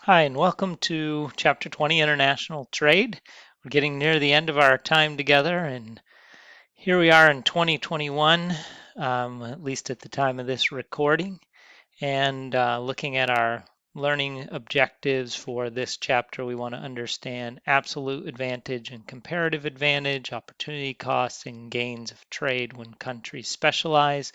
Hi, and welcome to Chapter 20 International Trade. We're getting near the end of our time together, and here we are in 2021, at least at the time of this recording, and looking at our learning objectives for this chapter. We want to understand absolute advantage and comparative advantage, opportunity costs, and gains of trade when countries specialize.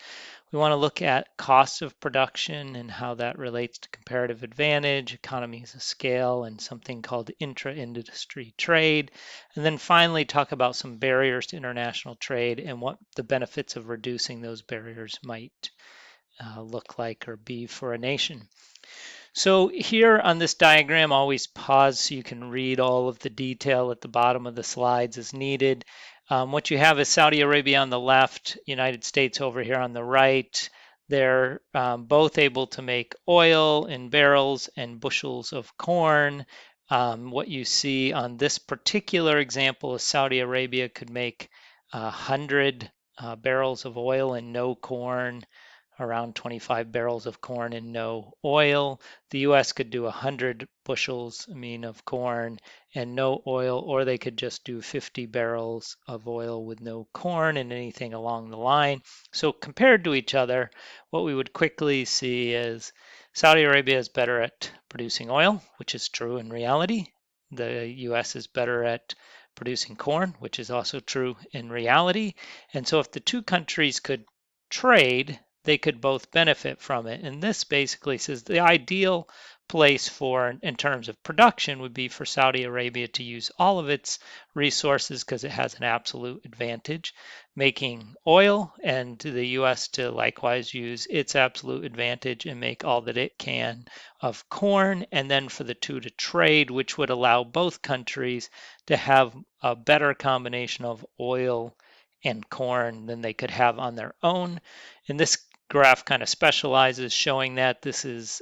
We want to look at costs of production and how that relates to comparative advantage, economies of scale, and something called intra-industry trade. And then finally talk about some barriers to international trade and what the benefits of reducing those barriers might look like or be for a nation. So here on this diagram, always pause so you can read all of the detail at the bottom of the slides as needed. What you have is Saudi Arabia on the left, United States over here on the right. They're both able to make oil in barrels and bushels of corn. What you see on this particular example is Saudi Arabia could make 100 barrels of oil and no corn, around 25 barrels of corn and no oil. The US could do 100 bushels, of corn and no oil, or they could just do 50 barrels of oil with no corn and anything along the line. So compared to each other, what we would quickly see is Saudi Arabia is better at producing oil, which is true in reality. The US is better at producing corn, which is also true in reality. And so if the two countries could trade, they could both benefit from it. And this basically says the ideal place for, in terms of production, would be for Saudi Arabia to use all of its resources because it has an absolute advantage making oil, and to the US to likewise use its absolute advantage and make all that it can of corn, and then for the two to trade, which would allow both countries to have a better combination of oil and corn than they could have on their own. In this graph kind of specializes, showing that this is,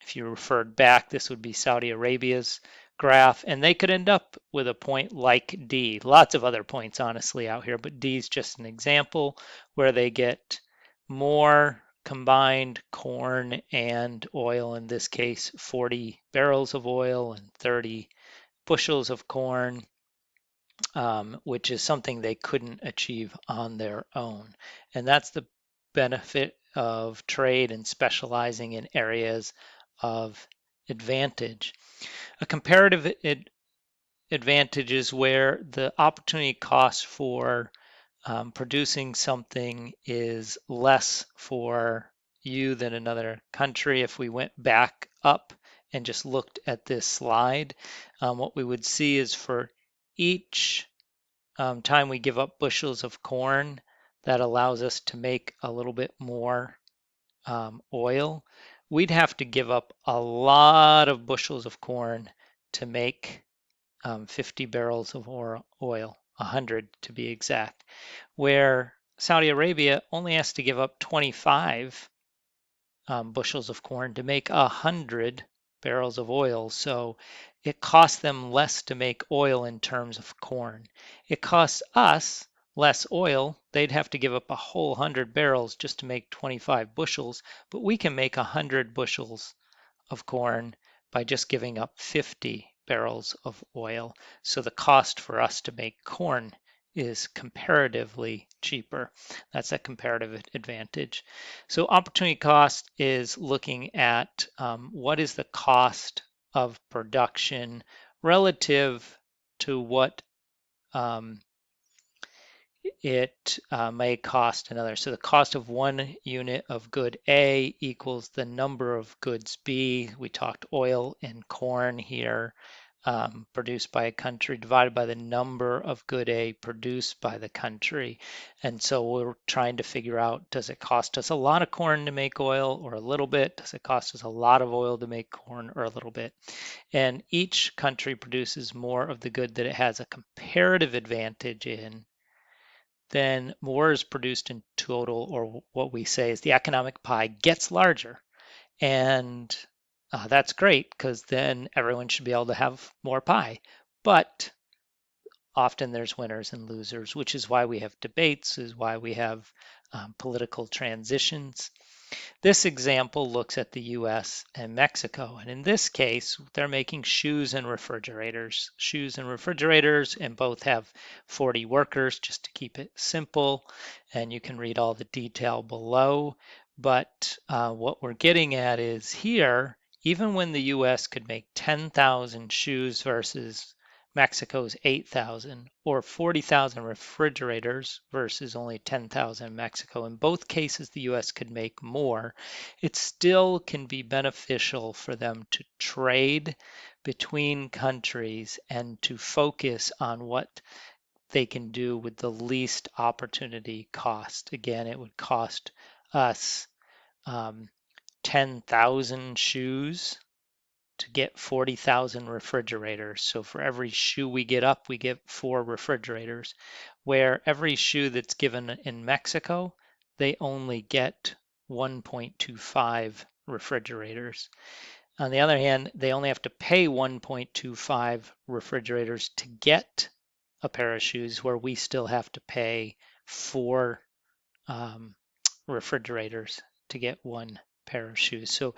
if you referred back, this would be Saudi Arabia's graph, and they could end up with a point like D. Lots of other points, honestly, out here, but D is just an example where they get more combined corn and oil, in this case, 40 barrels of oil and 30 bushels of corn, which is something they couldn't achieve on their own. And that's the benefit of trade and specializing in areas of advantage. A comparative advantage is where the opportunity cost for producing something is less for you than another country. If we went back up and just looked at this slide, what we would see is for each time we give up bushels of corn, that allows us to make a little bit more oil. We'd have to give up a lot of bushels of corn to make 50 barrels of oil, 100 to be exact, where Saudi Arabia only has to give up 25 bushels of corn to make 100 barrels of oil. So it costs them less to make oil in terms of corn. It costs us less oil. They'd have to give up a whole 100 barrels just to make 25 bushels, but we can make 100 bushels of corn by just giving up 50 barrels of oil. So the cost for us to make corn is comparatively cheaper. That's a comparative advantage. So opportunity cost is looking at what is the cost of production relative to what it may cost another. So the cost of one unit of good A equals the number of goods B. We talked oil and corn here, produced by a country, divided by the number of good A produced by the country. And so we're trying to figure out, does it cost us a lot of corn to make oil or a little bit? Does it cost us a lot of oil to make corn or a little bit? And each country produces more of the good that it has a comparative advantage in, then more is produced in total, or what we say is the economic pie gets larger. And that's great because then everyone should be able to have more pie. But often there's winners and losers, which is why we have debates, is why we have political transitions. This example looks at the US and Mexico, and in this case, they're making shoes and refrigerators. Shoes and refrigerators, and both have 40 workers, just to keep it simple, and you can read all the detail below. But what we're getting at is here, even when the US could make 10,000 shoes versus Mexico's 8,000, or 40,000 refrigerators versus only 10,000 in Mexico. In both cases, the US could make more. It still can be beneficial for them to trade between countries and to focus on what they can do with the least opportunity cost. Again, it would cost us 10,000 shoes to get 40,000 refrigerators. So for every shoe we get up, we get 4 refrigerators. Where every shoe that's given in Mexico, they only get 1.25 refrigerators. On the other hand, they only have to pay 1.25 refrigerators to get a pair of shoes, where we still have to pay 4 refrigerators to get one pair of shoes. So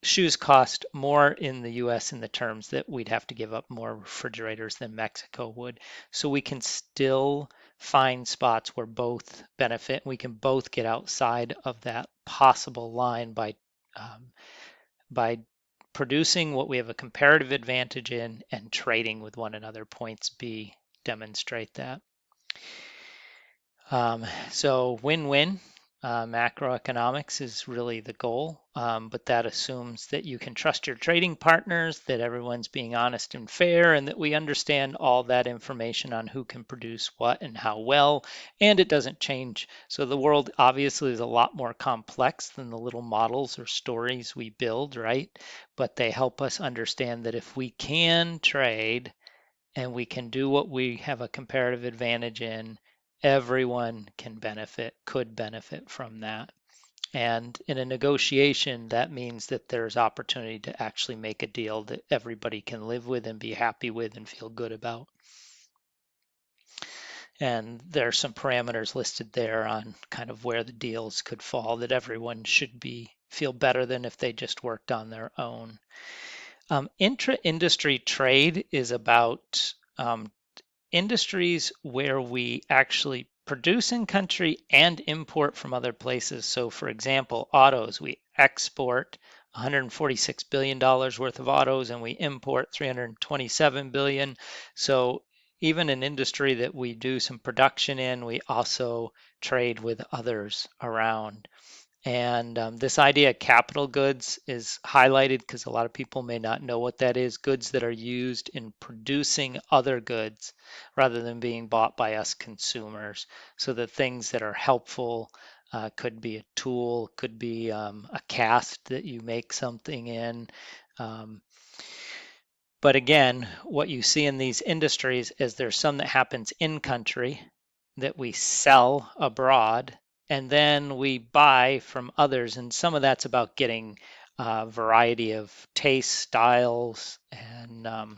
shoes cost more in the US in the terms that we'd have to give up more refrigerators than Mexico would. So we can still find spots where both benefit. We can both get outside of that possible line by producing what we have a comparative advantage in and trading with one another. Points B demonstrate that. So win-win. Macroeconomics is really the goal, but that assumes that you can trust your trading partners, that everyone's being honest and fair, and that we understand all that information on who can produce what and how well, and it doesn't change. So the world obviously is a lot more complex than the little models or stories we build, right? But they help us understand that if we can trade and we can do what we have a comparative advantage in, everyone could benefit from that. And in a negotiation, that means that there's opportunity to actually make a deal that everybody can live with and be happy with and feel good about. And there are some parameters listed there on kind of where the deals could fall that everyone should feel better than if they just worked on their own. Intra-industry trade is about industries where we actually produce in country and import from other places. So for example, autos, we export $146 billion worth of autos and we import 327 billion. So even an industry that we do some production in, we also trade with others around. And this idea of capital goods is highlighted because a lot of people may not know what that is. Goods that are used in producing other goods rather than being bought by us consumers. So the things that are helpful could be a tool, could be a cast that you make something in. But again, what you see in these industries is there's some that happens in country that we sell abroad, and then we buy from others. And some of that's about getting a variety of tastes, styles, and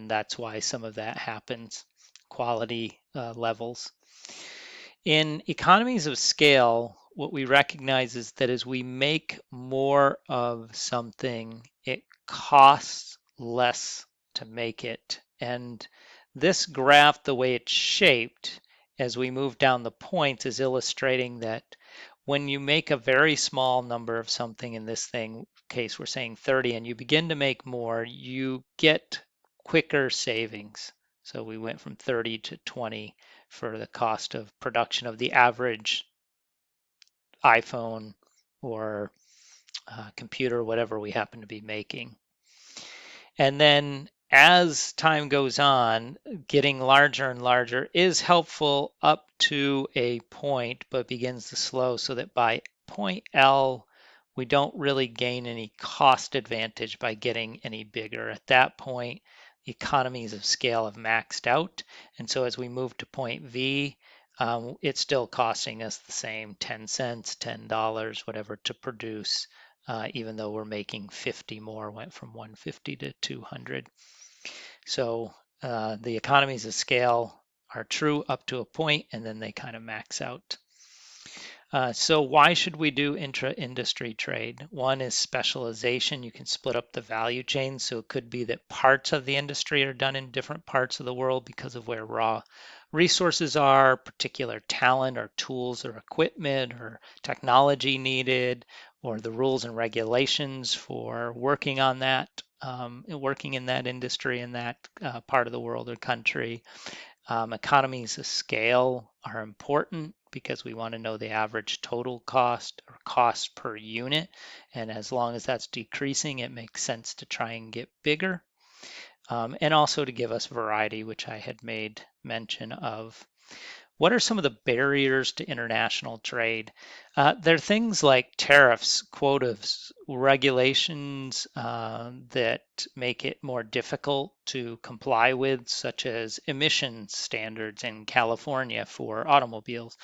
that's why some of that happens, quality levels. In economies of scale, what we recognize is that as we make more of something, it costs less to make it. And this graph, the way it's shaped, as we move down the points, is illustrating that when you make a very small number of something, in this case we're saying 30, and you begin to make more, you get quicker savings. So we went from 30 to 20 for the cost of production of the average iPhone or computer, whatever we happen to be making. And then as time goes on, getting larger and larger is helpful up to a point, but begins to slow so that by point L, we don't really gain any cost advantage by getting any bigger. At that point, economies of scale have maxed out. And so as we move to point V, it's still costing us the same 10 cents, $10, whatever, to produce, even though we're making 50 more, went from 150 to 200. So the economies of scale are true up to a point, and then they kind of max out. So why should we do intra-industry trade? One is specialization. You can split up the value chain. So it could be that parts of the industry are done in different parts of the world because of where raw resources are, particular talent or tools or equipment or technology needed, or the rules and regulations for working on that, working in that industry in that part of the world or country. Economies of scale are important because we want to know the average total cost or cost per unit. And as long as that's decreasing, it makes sense to try and get bigger. And also to give us variety, which I had made mention of. What are some of the barriers to international trade? There are things like tariffs, quotas, regulations that make it more difficult to comply with, such as emission standards in California for automobiles,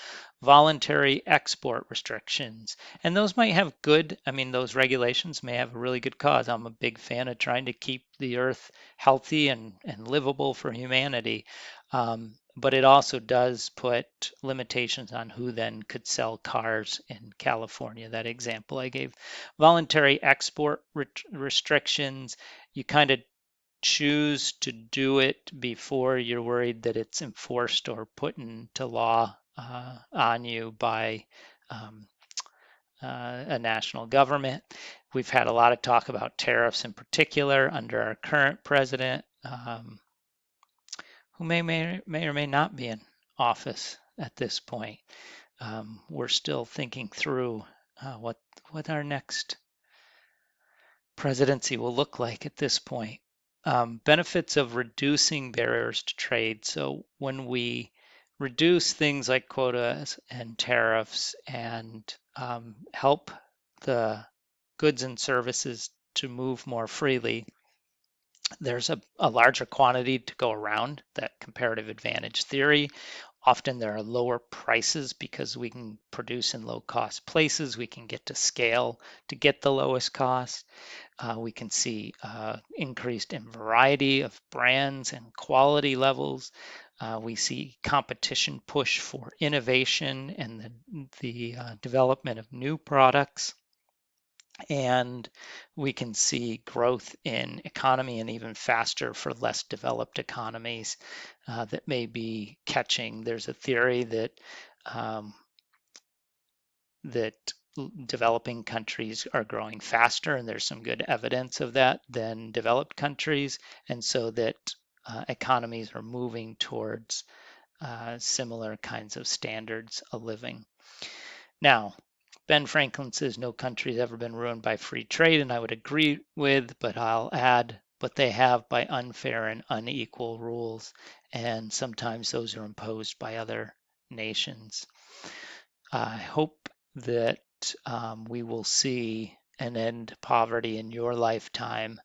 voluntary export restrictions. And those might have good, I mean, those regulations may have a really good cause. I'm a big fan of trying to keep the earth healthy and livable for humanity. But it also does put limitations on who then could sell cars in California, that example I gave. Voluntary export restrictions, you kind of choose to do it before you're worried that it's enforced or put into law on you by um, a national government. We've had a lot of talk about tariffs in particular under our current president. Who may or may not be in office at this point. We're still thinking through what our next presidency will look like at this point. Benefits of reducing barriers to trade. So when we reduce things like quotas and tariffs and help the goods and services to move more freely, there's a larger quantity to go around, that comparative advantage theory. Often there are lower prices because we can produce in low cost places. We can get to scale to get the lowest cost. We can see increased in variety of brands and quality levels. We see competition push for innovation and the development of new products. And we can see growth in economy and even faster for less developed economies that may be catching. There's a theory that um, that developing countries are growing faster, and there's some good evidence of that than developed countries, and so that economies are moving towards similar kinds of standards of living. Now, Ben Franklin says no country's ever been ruined by free trade, and I would agree with, but I'll add, but they have by unfair and unequal rules, and sometimes those are imposed by other nations. I hope that we will see an end to poverty in your lifetime.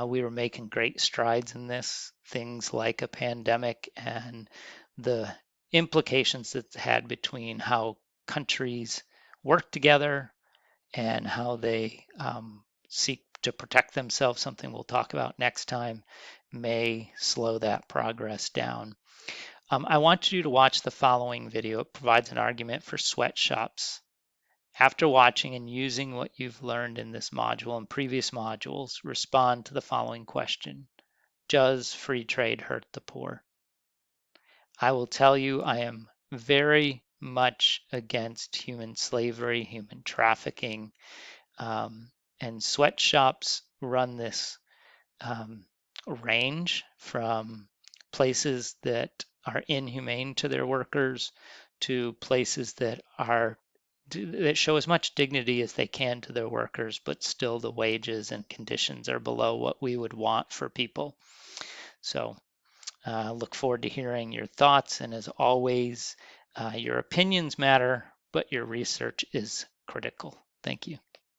We were making great strides in this, things like a pandemic and the implications it's had between how countries work together and how they seek to protect themselves, something we'll talk about next time, may slow that progress down. I want you to watch the following video. It provides an argument for sweatshops. After watching and using what you've learned in this module and previous modules, respond to the following question. Does free trade hurt the poor? I will tell you I am very much against human slavery, human trafficking, and sweatshops run this range from places that are inhumane to their workers to places that show as much dignity as they can to their workers, but still the wages and conditions are below what we would want for people. So look forward to hearing your thoughts. And as always, your opinions matter, but your research is critical. Thank you.